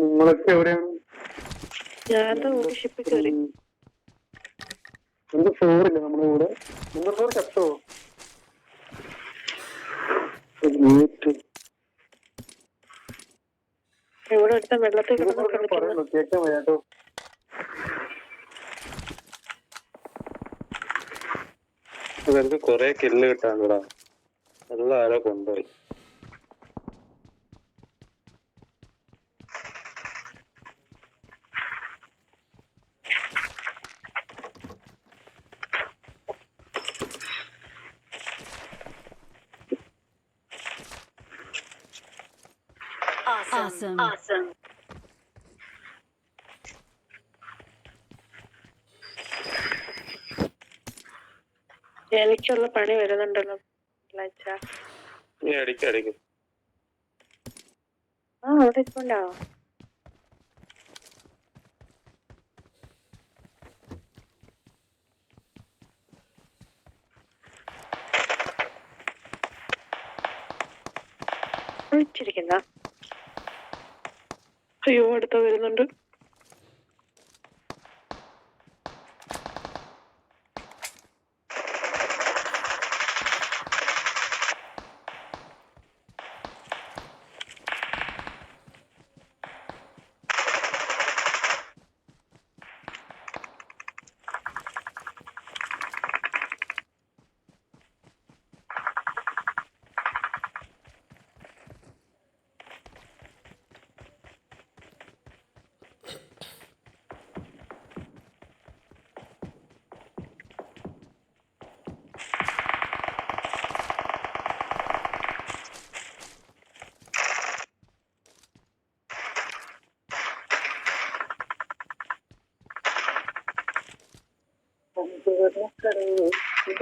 നിങ്ങളൊക്കെ എവിടെയാണ്? ഞാൻ ഒരു ഷിപ്പിൽ കയറി. എന്ത് ഫ്ലോറില്ല നമ്മുടെ കൂടെ? നിങ്ങൾ ഫ്ലോർ ചത്തോ? ഇവിടെ എടുത്ത വെള്ളത്തിൽ കിടന്നു കേൾക്കാൻ വയ്യാട്ടോ. ഇവർക്ക് കൊറേ കില്ല് കിട്ടാൻ എല്ലാം ആരോ കൊണ്ടുപോയി. Awesome. Awesome. എനിക്കുള്ള പണി വരുന്നുണ്ടല്ലോ. അവിടെ ഇപ്പുണ്ടോ? വിളിച്ചിരിക്കുന്ന അയ്യോ അടുത്ത വരുന്നുണ്ട്.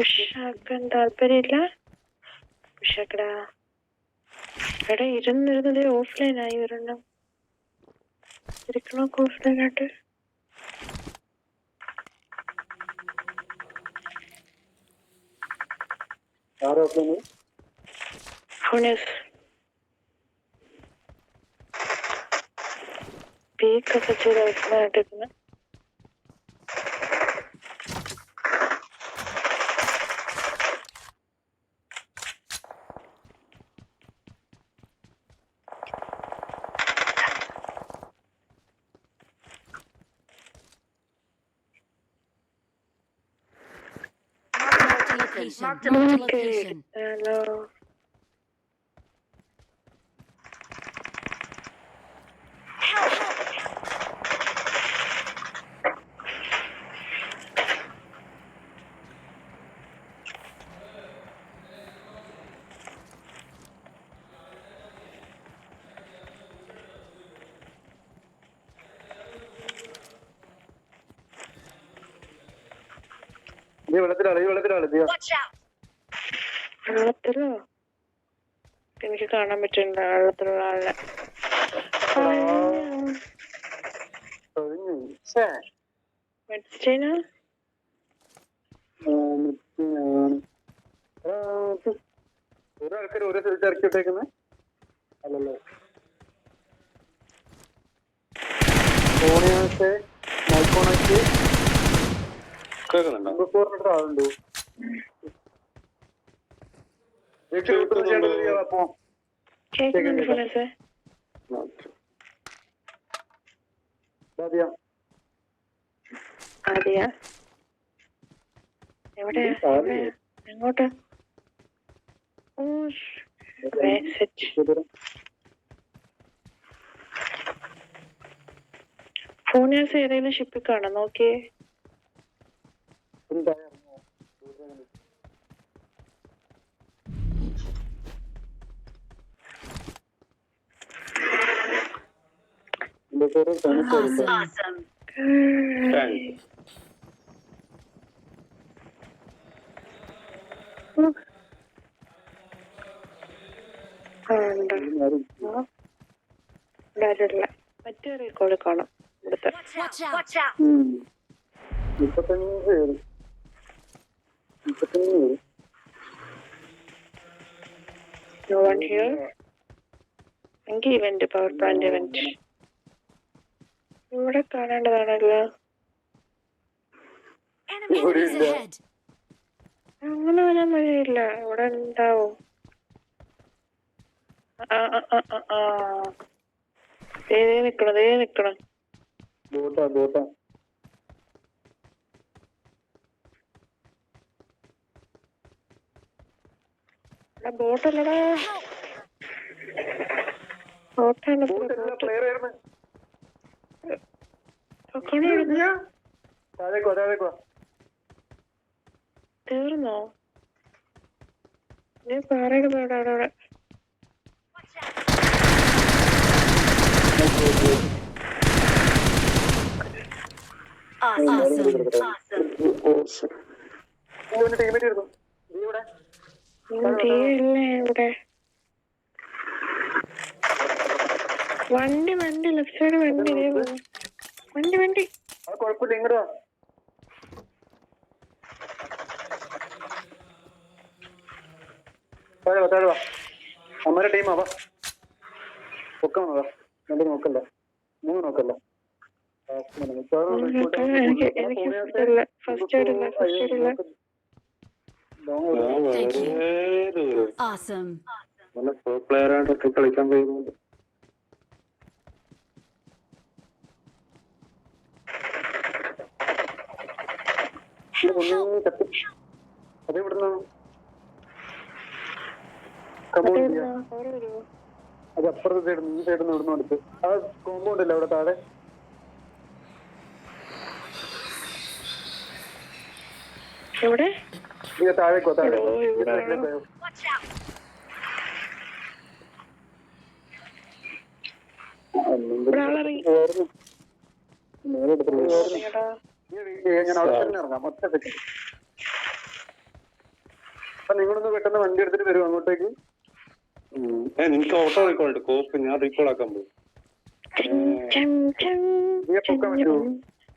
ഉഷാക്കാൻ താല്പര്യമില്ല. ഉഷാക്കടാ എടാ ഇരുന്നിരുന്നത് ഓഫ്ലൈൻ ആയി ഒരെണ്ണം ഇരിക്കണോ? ഓഫ്ലൈൻ ആയിട്ട് പീക്കൊക്കെ ചെയ്ത് ഓഫ്ലൈൻ ആയിട്ടിരിക്കുന്ന Marked a location. Hello. വെള്ളത്തിലോ എനിക്ക് കാണാൻ പറ്റുന്നുണ്ട് വെള്ളത്തിലുള്ള ആളിനെ. മെഡിസിന ഓരോ ആൾക്കാർ ഓരോ സ്ഥലത്ത് ഇറക്കി വിട്ടേക്കുന്നത് അല്ലല്ലോ. ഫോണിനകത്ത് മൈക്കോണൊക്കെ കേൾക്കുന്നുണ്ടോ? ആളുണ്ടോ? എങ്ങോട്ട്? ഫോണിനകത്ത് ഏതെങ്കിലും ഷിപ്പിൽ കാണാം നോക്കിയേ. Awesome. മറ്റേ റീകോള് കാണാം ഇവിടുത്തെ. Watch out. No one here. എങ്കിൽ ഇവന്റ് പവർ പ്ലാന്റ് ഇവന്റ് ഇവിടെ കാണേണ്ടതാണല്ലോ. Enemies ahead. അങ്ങനെ വരാൻ വഴിയില്ല. ഇവിടെ ഉണ്ടാവും. നിക്കണം. ബോട്ടല്ലടാ, ബോട്ടാണ്. തീർന്നോ? നീ പാറയുടെ പോടാ അവിടെ. തീയല്ലേ ഇവിടെ. വണ്ടി ലെഫ്റ്റ് സൈഡ് വണ്ടി വണ്ടി. കുഴപ്പമില്ല, ഇങ്ങോട്ട് വാ. താഴെ വാ. അമ്മയുടെ ടീമാ. വാ, പൊക്കം വാ. രണ്ട് നോക്കല്ല, 3 നോക്കല്ല. എനിക്ക് ഫസ്റ്റ് എയ്ഡില്ല. Thank you. Awesome. നല്ല പ്രോ പ്ലെയർ ആയിട്ടൊക്കെ കളിക്കാൻ കഴിയുന്നുണ്ട്. അതെവിടുന്നാണ്? അത് അപ്പുറത്തെ സൈഡ്, ഈ സൈഡിൽ നിന്ന് ഇവിടുന്ന് അടുത്ത് ആ കോമ്പൗണ്ട് ഇല്ല അവിടെ താഴെ. എവിടെ? താഴേക്കോ, താഴെ. ഞാൻ അവിടെ തന്നെ ഇറങ്ങാം. ഒറ്റ സെക്കൻഡ്. അപ്പൊ നിങ്ങളൊന്ന് പെട്ടെന്ന് വണ്ടി എടുത്തിട്ട് വരും അങ്ങോട്ടേക്ക്. നിനക്ക് ഓട്ടോ റീകോൾ ഉണ്ട്. കോപ്പ് ഞാൻ റീകോൾ ആക്കാൻ പോകും.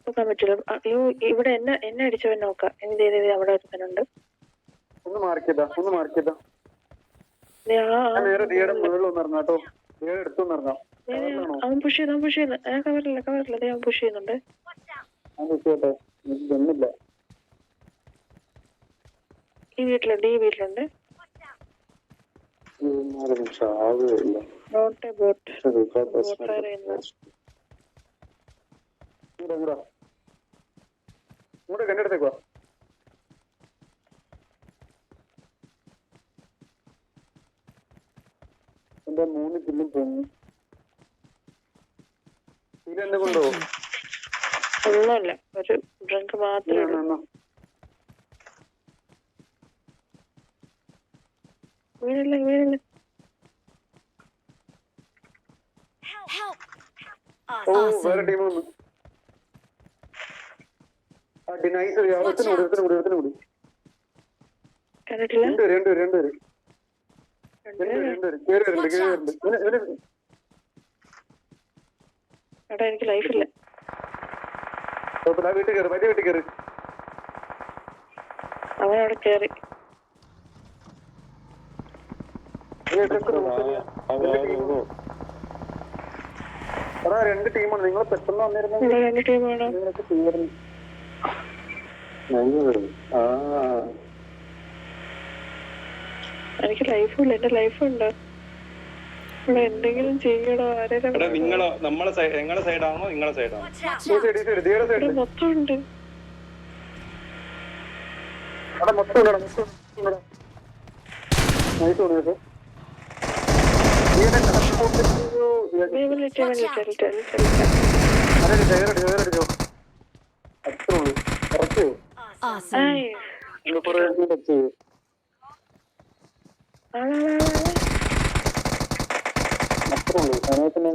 നോക്കാൻ പറ്റില്ല. അയ്യോ, ഇവിടെ എന്നെ അടിച്ചവൻ നോക്കാം. എന്ത് അവിടെ ഒരുത്തനുണ്ട്. ഒന്ന് മാർക്കിയതാ. നേരെ തീയുടെ മുകളിൽ ഒന്ന് ഇറങ്ങാട്ടോ. തീയുടെ അടുത്തൊന്ന് ഇറങ്ങാം. അവൻ പുഷ് ചെയ്യുന്നു. കവറില്ല. അവൻ പുഷ് ചെയ്യുന്നുണ്ട്. ഒന്നില്ല. ഈ വീട്ടിലുണ്ട്. ബോട്ട് ഇങ്ങോട്ട് കണ്ടെടുത്തേക്കോ. എന്താ 3 കില്ലും പോന്നു. ഇതിലെന്നെ കൊണ്ടുപോകും. ഒന്നുമില്ല, ഒരു ഡ്രിങ്ക് മാത്രമേ ഉള്ളൂ. വീടില്ല. വേറെ ടീം വന്നു. കണ്ടിട്ടില്ല. രണ്ടുപേര് എടാ, എനിക്ക് ലൈഫില്ല. വീട്ടിൽ കയറി, വലിയ വീട്ടിൽ കയറി. അവനവിടെ കയറി. എടാ, 2 ടീമാണ്. നിങ്ങൾ പെട്ടെന്ന് വന്നിരുന്നു. 2 ടീമാണ്. എനിക്ക് ലൈഫില്ല. എന്റെ ലൈഫുണ്ട്. ഇവിടെ എന്തെങ്കിലും ചെയ്യണോ? നിങ്ങളോ നമ്മളെ ഞങ്ങളെ സൈഡാണോ നിങ്ങളെ സൈഡാണോ? മൊത്തം ഉണ്ട്.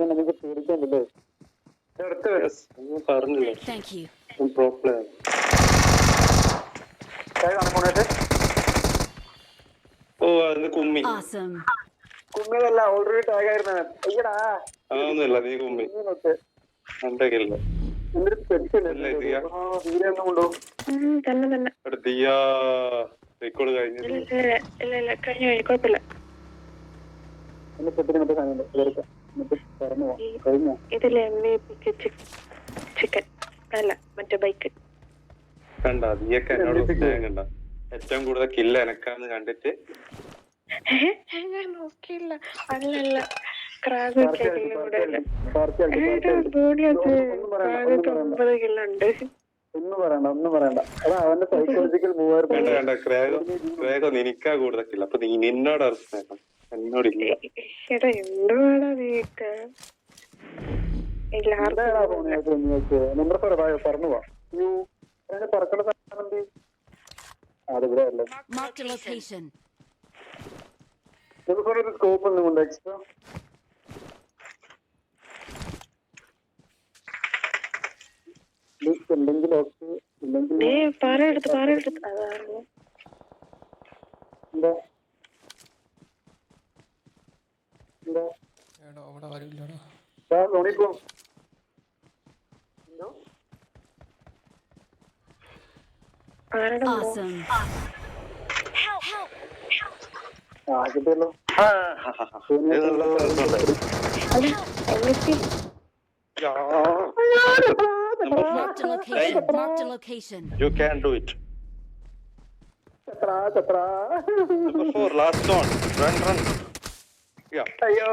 നമുക്ക് പേടിക്കാനില്ലേ? അടുത്ത് Yes, ഒന്നും പറഞ്ഞില്ല. Thank you. Pro player. കാണുമ്പോണേട്ട് ഓ അത് കുമ്മി. Awesome. കുമ്മിയതല്ല ഓൾറെഡി ടാഗായിരുന്ന അയ്യടാ അതൊന്നുമില്ല, നീ കുമ്മി. എന്റെ കില്ല. എന്തൊരു പെട്ടില്ലേ വീരൊന്നും കൊണ്ടുപോകും. തന്നെ തന്നെ. ദിയാ റെക്കോർഡ് കഴിഞ്ഞു. ഇല്ല കഴിഞ്ഞു കുഴപ്പമില്ല. എന്റെ പെട്ടിന് മറ്റേ സാധനം എന്നിട്ട് പറഞ്ഞു പോവാം. കഴിഞ്ഞോ ഇതിലെ MVP ചിക്കൻ അല്ല മറ്റേ ബൈക്ക്. കണ്ട ദിയൊക്കെ എന്നോട് സ്നേഹം കണ്ട. ഏറ്റവും കൂടുതൽ കില്ല എനക്കാന്ന് കണ്ടിട്ട് ഞാൻ നോക്കിയില്ല. അല്ലല്ല ക്രാബ് കില്ലുണ്ട്. ഒന്നും പറയണ്ട അതാ അവന്റെ സൈക്കോളജിക്കൽ മൂവായിരുന്നു. കണ്ട ക്രേഗോ നിനക്കാ കൂടുതൽ കില്ല. അപ്പൊ നിന്നോട് സ്നേഹം, എന്നോടില്ല. എടാ എന്തുവാടാ നീക്ക് നമ്പർ പറഞ്ഞു പോവാം. പറക്കണ സാധനം അതിവിടെ അല്ലേ. Marked a location. ഒരു സ്കോപ്പ് ഒന്നും കൊണ്ട് എക്സ്ട്രാ ഉണ്ടെങ്കിൽ ഓക്കെ, ഇല്ലെങ്കിൽ പാറ എടുത്ത് അതാണ് എന്താ എന്താ അവിടെ വരില്ലടാ. തോണിപ്പോ ആരുടെ Awesome. കിട്ടിയല്ലോ. MVP Marked a location. Marked a location. You can do it. ചത്രാ Number 4, last one. Run. Yeah. അയ്യോ